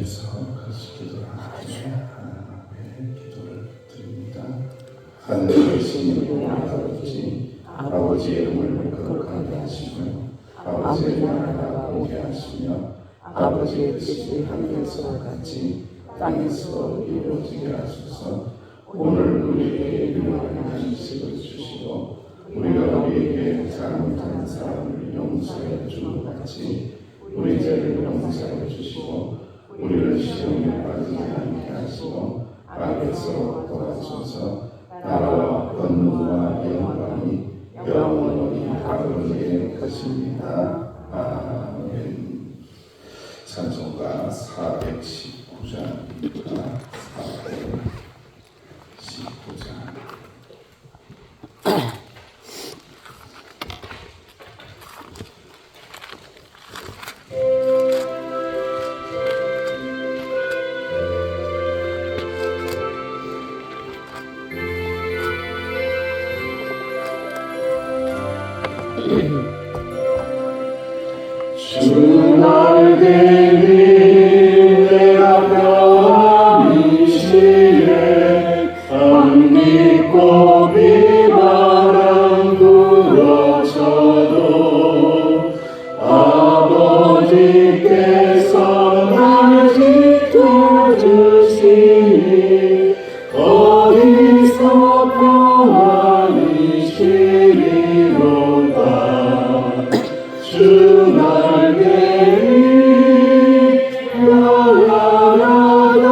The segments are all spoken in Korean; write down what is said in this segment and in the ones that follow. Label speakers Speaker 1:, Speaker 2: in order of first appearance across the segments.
Speaker 1: 주님께서 같이 기도하시며 하나님 앞에 기도를 드립니다. 하늘에 계신 우리 아버지, 아버지의 이름을 거룩하게 하시며 아버지의 나라가 오게 하시며 아버지의 뜻이 하늘에서와 같이 땅에서 이루어지게 하소서. 오늘 우리에게 일용할 양식을 주시고 우리가 우리에게 잘못한 사람을 용서해 준 것 같이 우리 죄를 용서해 주시고 우리를 시험에 빠지지 않게 하시고 악에서 도와주셔서 나라와 권능과 영광이 영원히 아버지의 것입니다. 아멘. 찬송가 419장입니다. 419장. 주 날개니 내가 평안히 시에 안기고 비바람 불어쳐도 아버지께서 날 지켜주시니 거기서 평안히 쉬리로다. 주 날개니 평안하다.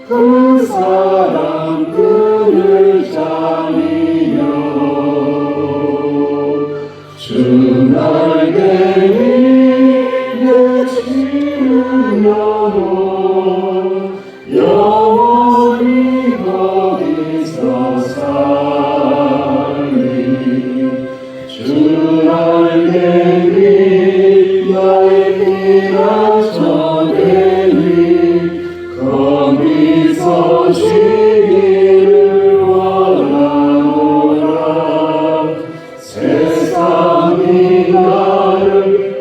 Speaker 1: 그 사람 그를 잠이요. 주 날개니 내 지은 영혼 영원히 거기서 살리. 주 날개니 나의 피난처 되니 거기서 쉬기를 원하노라. 세상이 나를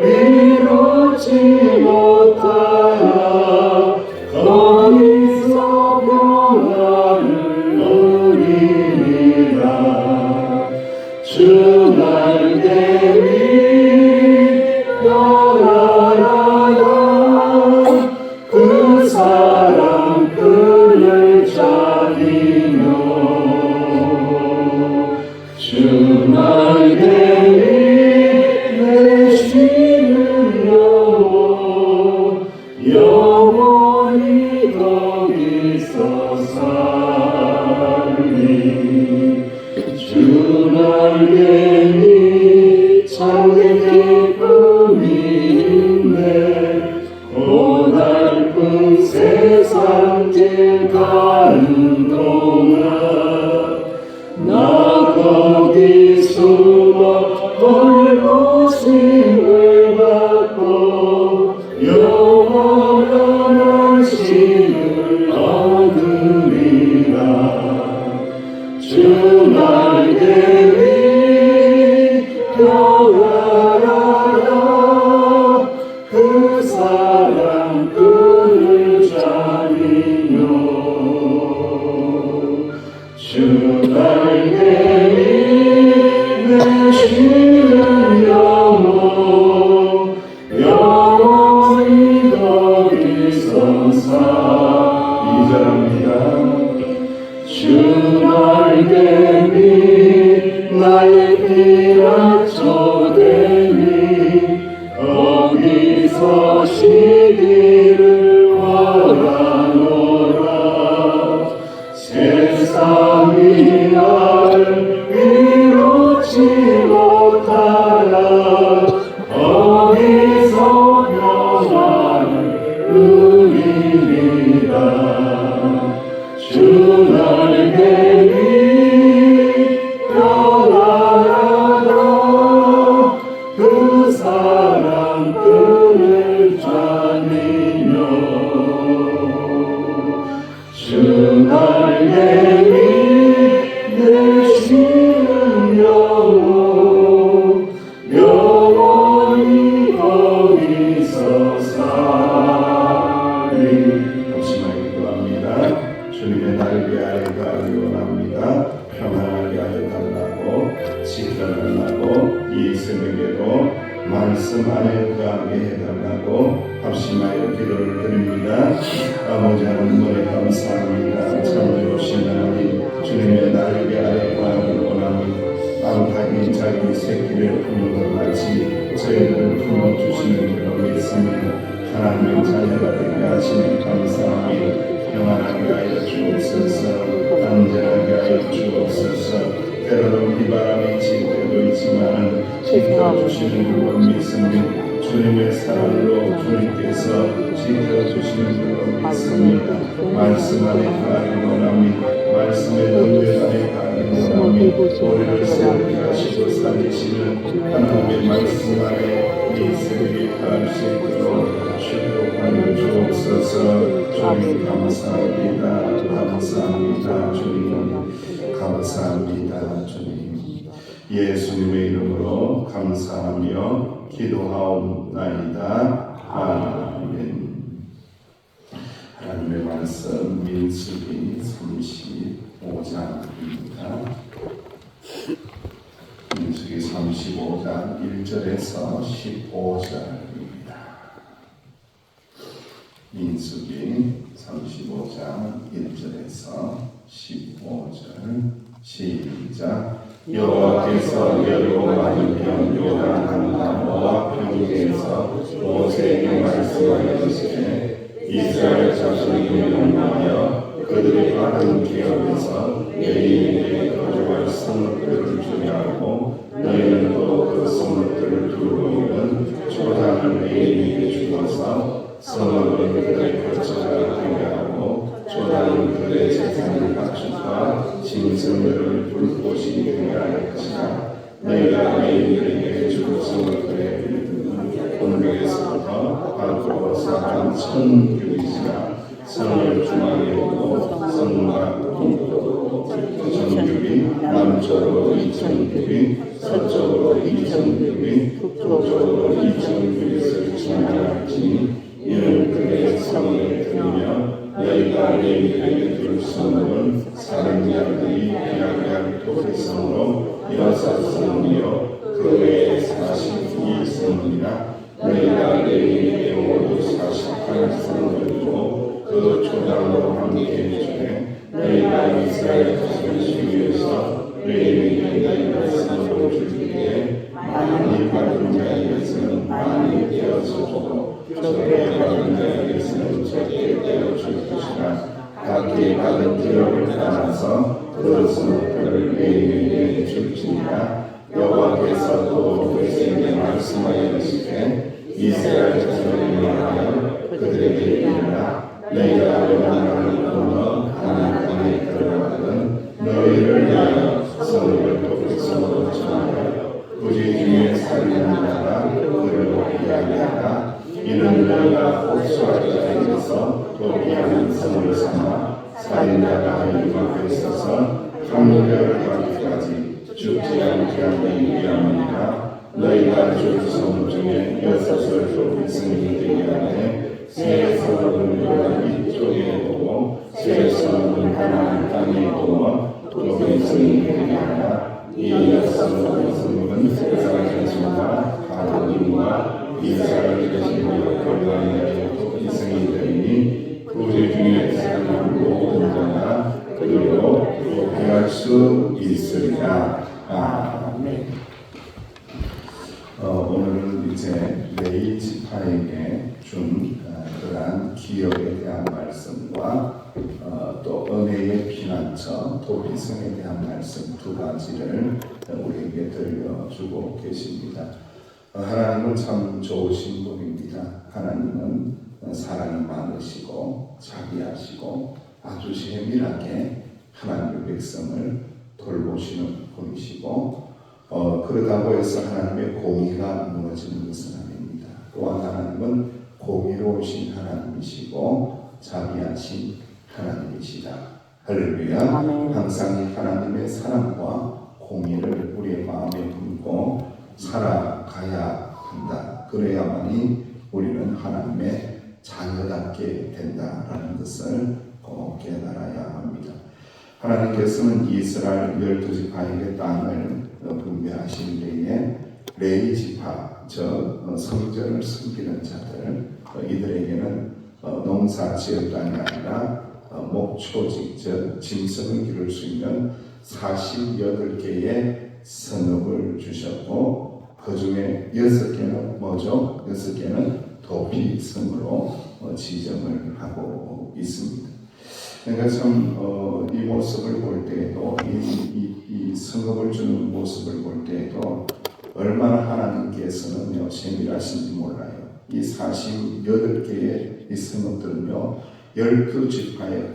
Speaker 1: 위로치 못하나 거기서 평안을 누리리라. 주 날개니 평안하다. 그 사람 그를 자기며. 주 날개니 내 쉬는 영혼 영원히 거기서 살리. 주 날개니 참된 기쁨이 있네. 고달픈 세상길 가는 동안 나 거기 숨어 돌보심을 받고 영원한 안식을 얻으리라. 주 날개니 평안하다. 그 사람 그를 잠이요. 주 날개니 내 쉬는 영혼 영원히 거기서 사. 2절입니다. 주 날개니 나의 피난처 되니 거기서 쉬기를 원하노라. 세상이 나를 위로치 못하나 거기서 평안을 누리리라. 주 날개니 평안하다. 그 사람 그를 잠이며. 주 날개니 내 쉬는 영혼 영원히 거기서 살. 기도를 드립니다. 아버지 하나님 감사합니다. 참 좋으신 하나님 주님의 날개 아래 구하는 원하는 암탉이 자기 새끼를 품는 것 같이 저희들을 품어주시는 줄로 믿습니다. 하나님의 자녀가 되게 하시니 감사하며 평안하게 하여 주옵소서. 안전하게 하여 주옵소서. 때로는 비바람이 칠 때도 있지만 지켜주시는 줄로 믿습니다. 주님의 사랑으로 주님께서 지켜주시는 줄로 믿습니다. 말씀 안에 가기 원합니다. 말씀의 능력 안에 가기 원합니다. 우리를 세우게 하시고 살리시는 하나님의 말씀 안에 이 새벽에 갈 수 있도록 축복하여 주옵소서. 주님 감사합니다. 감사합니다. 주님 감사합니다. 주님 예수님의 이름으로 감사하며 기도하옵나이다. 아멘. 하나님의 말씀 민수기 35장입니다. 민수기 35장 1절에서 15절입니다. 민수기 35장 1절에서 15절 시작. 여호와께서 여리고 맞은편 요단 한나무와 평지에서 모세에게 말씀하시되 이스라엘 자손이 명령하여 그들이 받은 기업에서 레위인에게 거주할 성읍들을 주게 하고 너희는 또 그 성읍들을 두고 있는 초장을 레위인에게 주어서 성읍은 그들의 거처가 되게 하고 초장은 그들의 재산을 갖추고 짐승들을 둘 곳이 되게 할 것이다. 너희가 레위인에게 줄 성읍들의 이름은 본국에서부터 밖으로 사람 1000규빗이나 성을 중앙에 두고 성과 동쪽으로 2000규빗, 남쪽으로 2000규빗, 서쪽으로 2000규빗, 북쪽으로 2000규빗을 중앙할지니 이는 그의 성을 들으며 너희가 레위인에게 줄 성은 사람들이 계약할 도시성으로 6성이요 그 외에 42성이나 너희가 레위인에게 모두 48성을 주고 그 초장으로 함께 주되 너희가 이스라엘 자손 중에서 레위인에게 너희가 성을 주기에 많이 받은 자에게서는 많이 떼어서 주고 적게 받은 자에게서는 적게 떼어줄 것이라. 각기 받은 기업을 따라서 그 성읍들을 레위인에게 줄지니라. 여호와께서 또 모세에게 말씀하시되 이스라엘 자손에게 말하여 그들에게 이르라. 너희가 요단강을 건너 가나안 땅에 들어가거든 너희를 위하여 성읍을 도피성으로 정하여 부지 중에 살리는 자가 그를 이야기하라. 이는 너희가 복수할 자에게서 도피하는 성을 삼아 살인자가 이 밖에 있어서 한결같이까지 죽지 않게 하기 위함이니라. 너희가 줄 성 중에 6을 도피성이 되게 하되 세 성은 요단 이쪽에 두고 세 성은 가나안 땅에 두어 도피성이 되게 하라. 이 6성은 세상 자신과 가족인과 이스라엘 자신과 거류하는 도피성이 되니 부지 중에 사는 모든 자가 그리로 도피할 수 있으리라. 아멘. 오늘은 이제 레위 지파에게 준 그러한 기업에 대한 말씀과 또 은혜의 피난처 도피성에 대한 말씀 두 가지를 우리에게 들려주고 계십니다. 하나님은 참 좋으신 분입니다. 하나님은 사랑이 많으시고 자비하시고 아주 세밀하게 하나님의 백성을 돌보시는 분이시고 그러다고 해서 하나님의 공의가 무너지는 것은 아닙니다. 또한 하나님은 공의로우신 하나님이시고 자비하신 하나님이시다. 할렐루야.
Speaker 2: 아멘.
Speaker 1: 항상 하나님의 사랑과 공의를 우리의 마음에 품고 살아가야 한다. 그래야만이 우리는 하나님의 자녀답게 된다라는 것을 꼭 깨달아야 합니다. 하나님께서는 이스라엘 12지파에게 땅을 분배하신 때에 레위 지파, 즉 성전을 섬기는 자들, 이들에게는 농사 지을 땅이 아니라 목초지, 즉 짐승을 기를 수 있는 48개의 성읍을 주셨고, 그 중에 6개는 뭐죠? 6개는 도피성으로 지정을 하고 있습니다. 그러니까 참 이 모습을 볼 때에도 이 성읍을 주는 모습을 볼 때에도 얼마나 하나님께서는요 세밀하신지 몰라요. 이 48개의 이 성읍들은요 12지파에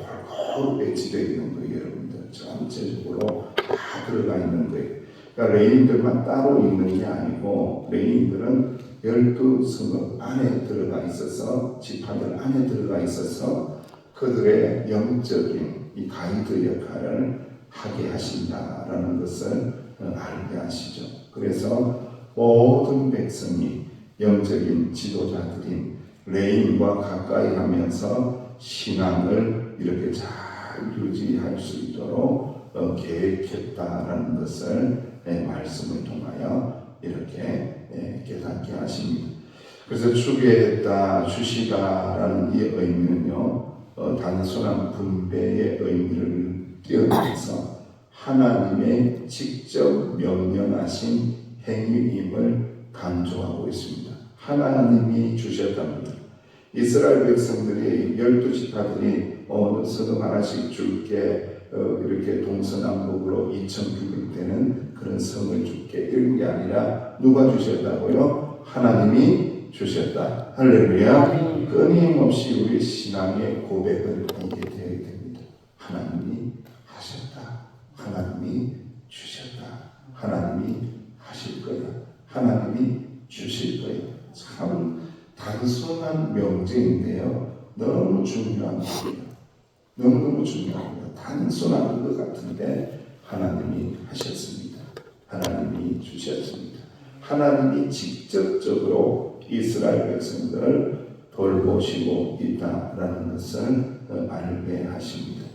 Speaker 1: 골고루 배치되어 있는 거예요. 여러분들 전체적으로 다 들어가 있는 거예요. 그러니까 레인들만 따로 있는 게 아니고 레인들은 12성읍 안에 들어가 있어서 지파들 안에 들어가 있어서 그들의 영적인 이 가이드 역할을 하게 하신다라는 것을 알게 하시죠. 그래서 모든 백성이 영적인 지도자들인 레인과 가까이 하면서 신앙을 이렇게 잘 유지할 수 있도록 계획했다라는 것을 말씀을 통하여 이렇게 깨닫게 하십니다. 그래서 주계했다, 주시다라는 이 의미는요 단순한 분배의 의미를 뛰어넘어서 하나님의 직접 명령하신 행위임을 강조하고 있습니다. 하나님이 주셨답니다. 이스라엘 백성들이 12지파들이 성읍 하나씩 줄게 이렇게 동서남북으로 2,000규빗 되는 그런 성을 줄게 이런 게 아니라 누가 주셨다고요? 하나님이 주셨다. 할렐루야. 끊임없이 우리 신앙의 고백을 하게 되어야 됩니다. 하나님이 하셨다. 하나님이 주셨다. 하나님이 하실 거야. 하나님이 주실 거야. 참 단순한 명제인데요. 너무 중요한 거예요. 너무너무 중요합니다. 단순한 것 같은데 하나님이 하셨습니다. 하나님이 주셨습니다. 하나님이 직접적으로 이스라엘 백성들을 돌보시고 있다라는 것을 알게 하십니다.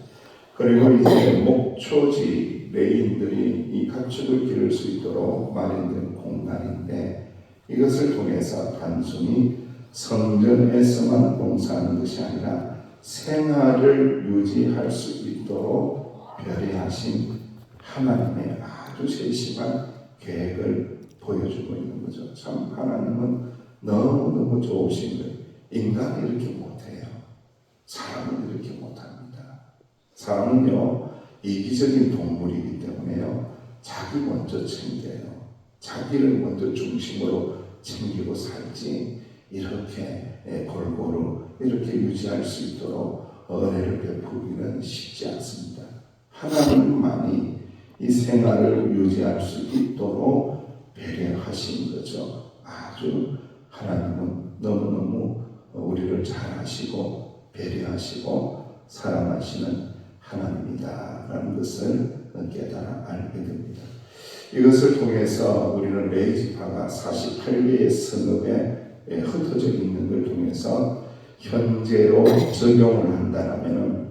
Speaker 1: 그리고 이제 목초지 레인들이 이 가축을 기를 수 있도록 마련된 공간인데 이것을 통해서 단순히 성전에서만 봉사하는 것이 아니라 생활을 유지할 수 있도록 배려하신 하나님의 아주 세심한 계획을 보여주고 있는 거죠. 참 하나님은 너무너무 좋으신 거예요. 인간이 이렇게 못해요. 사람은 이렇게 못합니다. 사람은요 이기적인 동물이기 때문에요 자기 먼저 챙겨요. 자기를 먼저 중심으로 챙기고 살지 이렇게 골고루 이렇게 유지할 수 있도록 은혜를 베푸기는 쉽지 않습니다. 하나님만이 이 생활을 유지할 수 있도록 배려하신 거죠. 아주 하나님은 너무너무 우리를 잘 아시고 배려하시고 사랑하시는 하나님이다라는 것을 깨달아 알게 됩니다. 이것을 통해서 우리는 레위지파가 48개의 성읍에 흩어져 있는 걸 통해서 현재로 적용을 한다면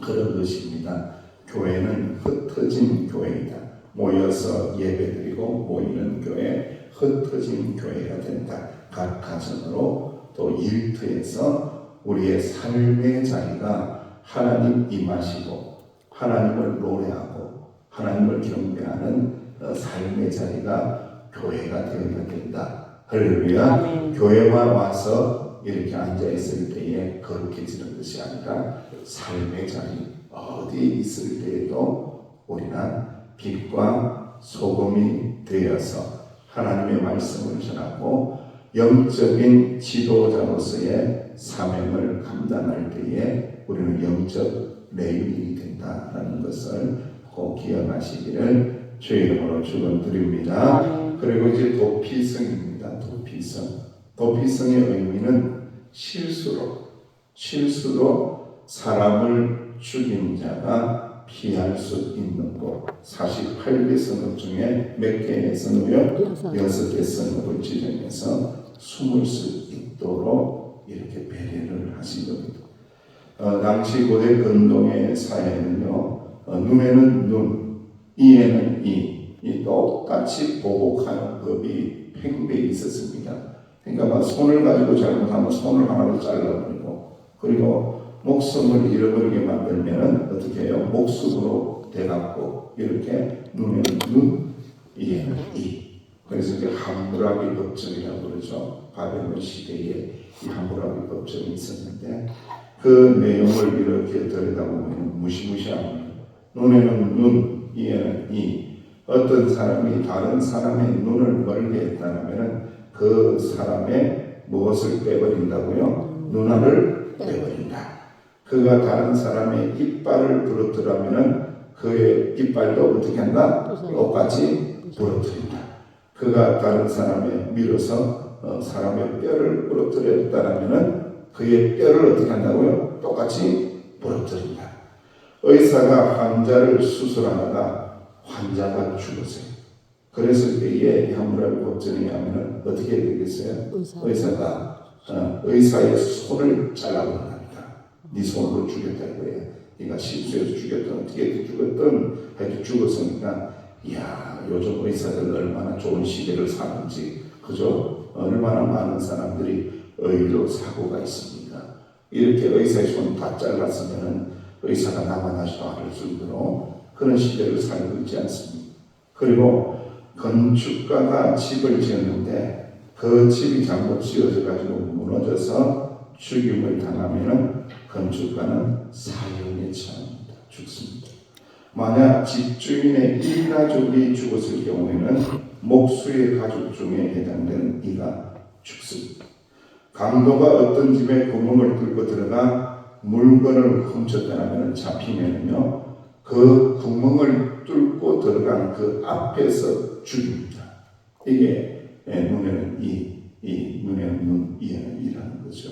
Speaker 1: 그런 것입니다. 교회는 흩어진 교회이다. 모여서 예배드리고 모이는 교회, 흩어진 교회가 된다. 각 가정으로 또 일터에서 우리의 삶의 자리가 하나님 임하시고 하나님을 노래하고 하나님을 경배하는 삶의 자리가 교회가 되어야 된다. 할렐루야. 교회와 와서 이렇게 앉아있을 때에 거룩해지는 것이 아니라 삶의 자리 어디 있을 때에도 우리는 빛과 소금이 되어서 하나님의 말씀을 전하고 영적인 지도자로서의 사명을 감당할 때에 우리는 영적 레위인이 된다라는 것을 꼭 기억하시기를 주의 이름으로 축원드립니다. 그리고 이제 도피성입니다. 도피성의 의미는 실수로 사람을 죽인 자가 피할 수 있는 곳. 48개 성읍 중에 몇 개의 성읍이요? 6개 성읍을 지정해서 숨을 수 있도록 이렇게 배려를 하신 겁니다. 당시 고대 근동의 사회는요, 눈에는 눈, 이에는 이 똑같이 보복하는 법이 팽배히 있었습니다. 그러니까 막 손을 가지고 잘못하면 손을 하나로 잘라버리고, 그리고 목숨을 잃어버리게 만들면은 어떻게 해요? 목숨으로 돼갖고 이렇게 눈에는 눈, 이에는 이. 그래서 이제 함무라비 법정이라고 그러죠. 바벨론 시대에 이 함무라비 법정이 있었는데 그 내용을 이렇게 들여다보면 무시무시합니다. 눈에는 눈, 이에는 이. 어떤 사람이 다른 사람의 눈을 멀게 했다면 그 사람의 무엇을 빼버린다고요? 눈알을 빼버린다. 그가 다른 사람의 이빨을 부러뜨리면 그의 이빨도 어떻게 한다? 똑같이 부러뜨린다. 그가 다른 사람의 밀어서 사람의 뼈를 부러뜨렸다면 그의 뼈를 어떻게 한다고요? 똑같이 부러뜨린다. 의사가 환자를 수술하다가 환자가 죽었어요. 그랬을 때에 함무라비 법정에 하면 어떻게 되겠어요? 의사가 의사의 손을 잘라버린답니다. 네 손으로 죽였다 이거예요. 네가 실수해서 죽였든 어떻게 죽었든 하여튼 죽었으니까 이야, 요즘 의사들 얼마나 좋은 시대를 사는지, 그죠? 얼마나 많은 사람들이 의료 사고가 있습니다. 이렇게 의사의 손 다 잘랐으면은 의사가 남아나지도 않을 정도로 그런 시대를 살고 있지 않습니까? 그리고 건축가가 집을 지었는데 그 집이 잘못 지어져 가지고 무너져서 죽임을 당하면은 건축가는 사형에 처합니다. 죽습니다. 만약 집주인의 일가족이 죽었을 경우에는 목수의 가족 중에 해당되는 이가 죽습니다. 강도가 어떤 집에 구멍을 뚫고 들어가 물건을 훔쳤다면 잡히면요, 그 구멍을 뚫고 들어간 그 앞에서 죽입니다. 이게 눈에는 눈에는 눈, 이에는 이라는 거죠.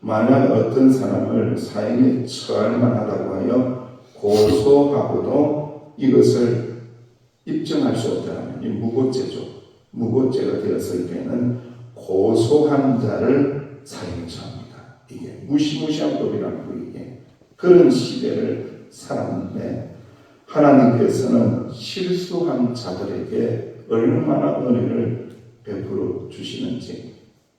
Speaker 1: 만약 어떤 사람을 사형에 처할 만하다고 하여 고소하고도 이것을 입증할 수 없다면 이 무고죄죠. 무고죄가 되었을 때는 고소한 자를 사형에 처합니다. 이게 무시무시한 법이라는 거. 이게 그런 시대를 살았는데 하나님께서는 실수한 자들에게 얼마나 은혜를 베풀어 주시는지,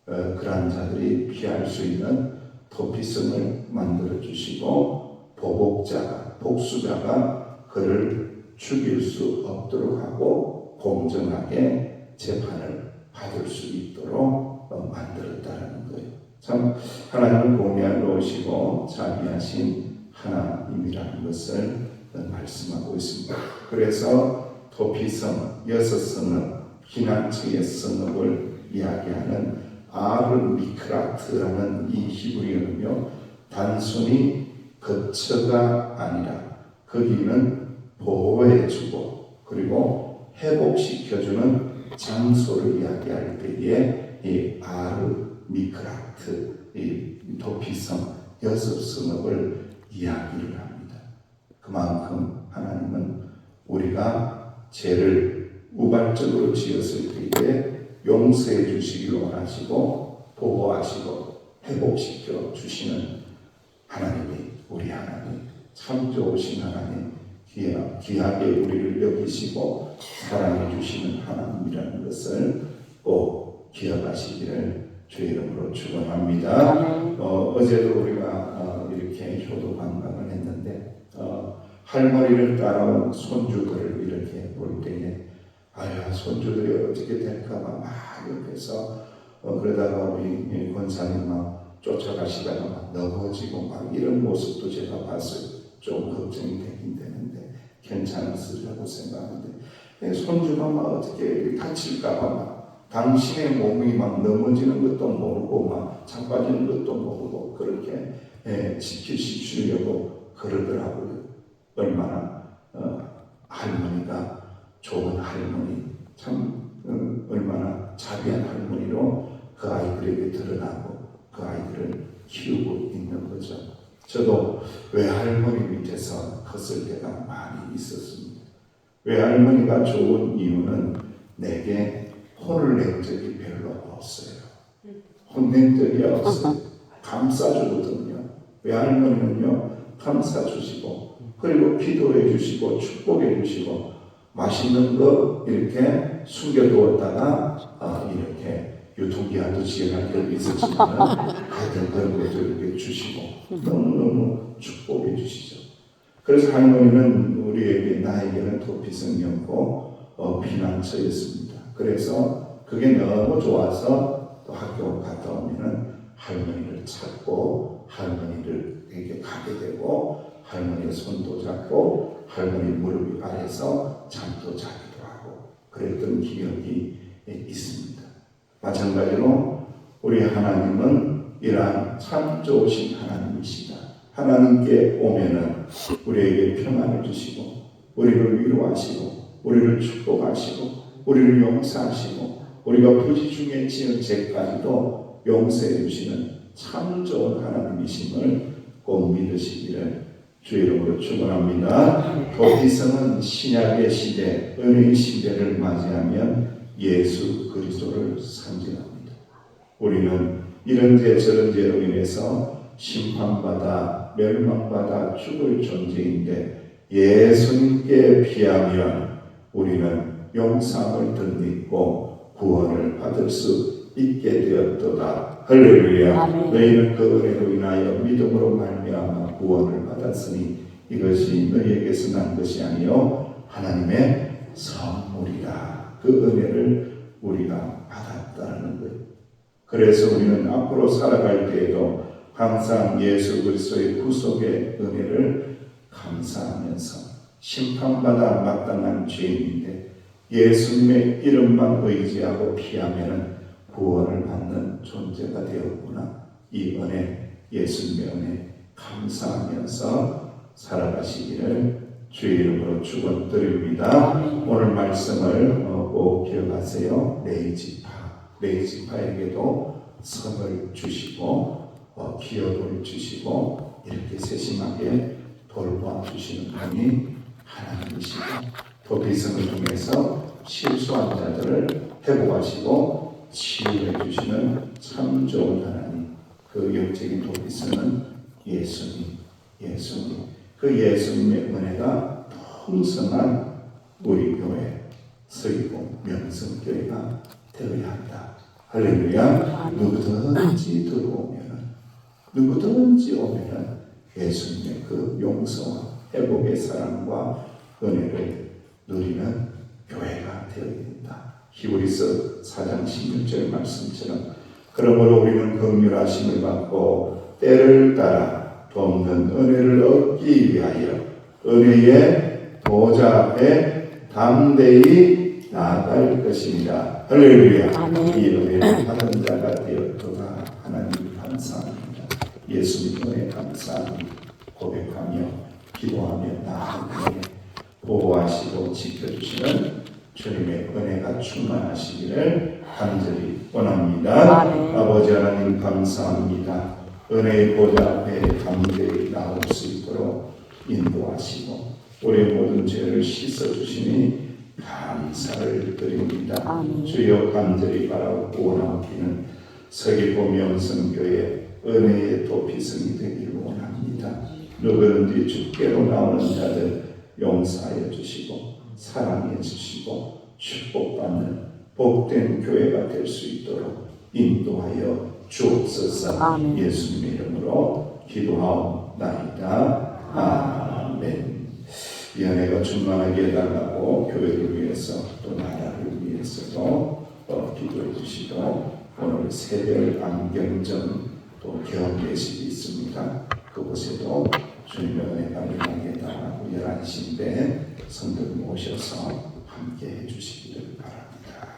Speaker 1: 그러한 자들이 피할 수 있는 도피성을 만들어 주시고 보복자가, 복수자가 그를 죽일 수 없도록 하고 공정하게 재판을 받을 수 있도록 만들었다는 거예요. 참 하나님은 공의로우시고 자비하신 하나님이라는 것을 말씀하고 있습니다. 그래서 도피성, 여섯 성읍, 피난처의 성읍을 이야기하는 아르미크라트라는 이 히브리어는요, 단순히 거처가 아니라 거기는 보호해주고 그리고 회복시켜주는 장소를 이야기할 때에 이 아르미크라트, 이 도피성, 여섯 성읍을 이야기를 합니다. 그만큼 하나님은 우리가 죄를 우발적으로 지었을 때에 용서해 주시기를 원하시고 보호하시고 회복시켜 주시는 하나님이, 우리 하나님, 참 좋으신 하나님, 귀하게 우리를 여기시고 사랑해 주시는 하나님이라는 것을 꼭 기억하시기를 주의 이름으로 축원합니다. 어제도 우리가 이렇게 효도 관광을 했는데 할머니를 따라온 손주들을 이렇게 볼 때에 아야, 손주들이 어떻게 될까봐 막 옆에서 그러다가 우리 권사님 막 쫓아가시다가 막 넘어지고 막 이런 모습도 제가 봤어요. 좀 걱정이 되긴 되는데 괜찮았으리라고 생각하는데 손주가 막 어떻게 다칠까봐 막 당신의 몸이 막 넘어지는 것도 모르고 막 자빠지는 것도 모르고 그렇게 지키시려고 그러더라고요. 얼마나 할머니가 좋은 할머니, 참 얼마나 자비한 할머니로 그 아이들에게 드러나고 그 아이들을 키우고 있는 거죠. 저도 외할머니 밑에서 컸을 때가 많이 있었습니다. 외할머니가 좋은 이유는 내게 혼을 낸 적이 별로 없어요. 혼낸 적이 없어요. 감싸주거든요. 외할머니는요, 감싸주시고 그리고 기도해 주시고 축복해 주시고 맛있는 거 이렇게 숨겨두었다가 이렇게 유통기한도 지연할 때도 있었지만 하여튼 그런 것도 이렇게 주시고 너무너무 축복해 주시죠. 그래서 할머니는 우리에게 나에게는 도피성이었고 피난처였습니다. 그래서 그게 너무 좋아서 또 학교 갔다 오면은 할머니를 찾고 할머니들에게 가게 되고 할머니의 손도 잡고 할머니 무릎 아래서 잠도 자기도 하고 그랬던 기억이 있습니다. 마찬가지로 우리 하나님은 이러한 참 좋으신 하나님이시다. 하나님께 오면은 우리에게 평안을 주시고 우리를 위로하시고 우리를 축복하시고 우리를 용서하시고 우리가 부지 중에 지은 죄까지도 용서해 주시는 참 좋은 하나님이심을 꼭 믿으시기를 주 이름으로 축원합니다. 도피성은 신약의 시대, 은혜의 시대를 맞이하면 예수 그리스도를 상징합니다. 우리는 이런 죄 저런 죄로 인해서 심판받아 멸망받아 죽을 존재인데 예수님께 피하면 우리는 용서함을 덧입고 구원을 받을 수 있게 되었도다. 할렐루야. 너희는 그 은혜로 인하여 믿음으로 말미암아 구원을 받았으니 이것이 너희에게서 난 것이 아니요 하나님의 선물이라. 그 은혜를 우리가 받았다는 거예요. 그래서 우리는 앞으로 살아갈 때에도 항상 예수 그리스도의 구속의 은혜를 감사하면서 심판받아 마땅한 죄인인데 예수님의 이름만 의지하고 피하면 구원을 받는 존재가 되었구나. 이 은혜, 예수님의 은혜 감사하면서 살아가시기를 주의 이름으로 축원드립니다. 오늘 말씀을 꼭 기억하세요. 레이지파에게도 선을 주시고 기업을 주시고 이렇게 세심하게 돌봐주시는 분이 하나님이시고 도피성을 통해서 실수한 자들을 회복하시고 치유해 주시는 참 좋은 하나님. 그 영적인 도피성은 예수님. 그 예수님의 은혜가 풍성한 우리 교회 서귀포 명성교회가 되어야 한다. 할렐루야. 누구든지 오면은 예수님의 그 용서와 회복의 사랑과 은혜를 누리는 교회가 되어야 된다. 히브리서 4장 16절 말씀처럼 그러므로 우리는 긍휼하심을 받고 때를 따라 돕는 은혜를 얻기 위하여 은혜의 보좌 앞에 담대히 나아갈 것입니다. 할렐루야. 이 은혜를 받은 자가 되었도다. 하나님 감사합니다. 예수님 은혜 감사합니다. 고백하며 기도하며 나아가며 보호하시고 지켜주시는 주님의 은혜가 충만하시기를 간절히 원합니다. 아버지 하나님 감사합니다. 은혜의 보좌 앞에 담대히 나올 수 있도록 인도하시고 우리의 모든 죄를 씻어주시니 감사를 드립니다. 주여 간절히 바라고 원하기는 서귀포 명성교회 은혜의 도피성이 되기를 원합니다. 누구든지 주께로 나오는 자들 용서하여 주시고 사랑해 주시고 축복받는 복된 교회가 될 수 있도록 인도하여 주옵소서. 예수님의 이름으로 기도하옵나이다. 아멘. 이 은혜가 충만하게 해달라고 교회를 위해서 또 나라를 위해서도 기도해 주시고 오늘 새별 안경점 또 개업 예식이 있습니다. 그곳에도 주님의 은혜가 임하게 해달라고 11시인데 성도님 오셔서 함께 해주시기를 바랍니다.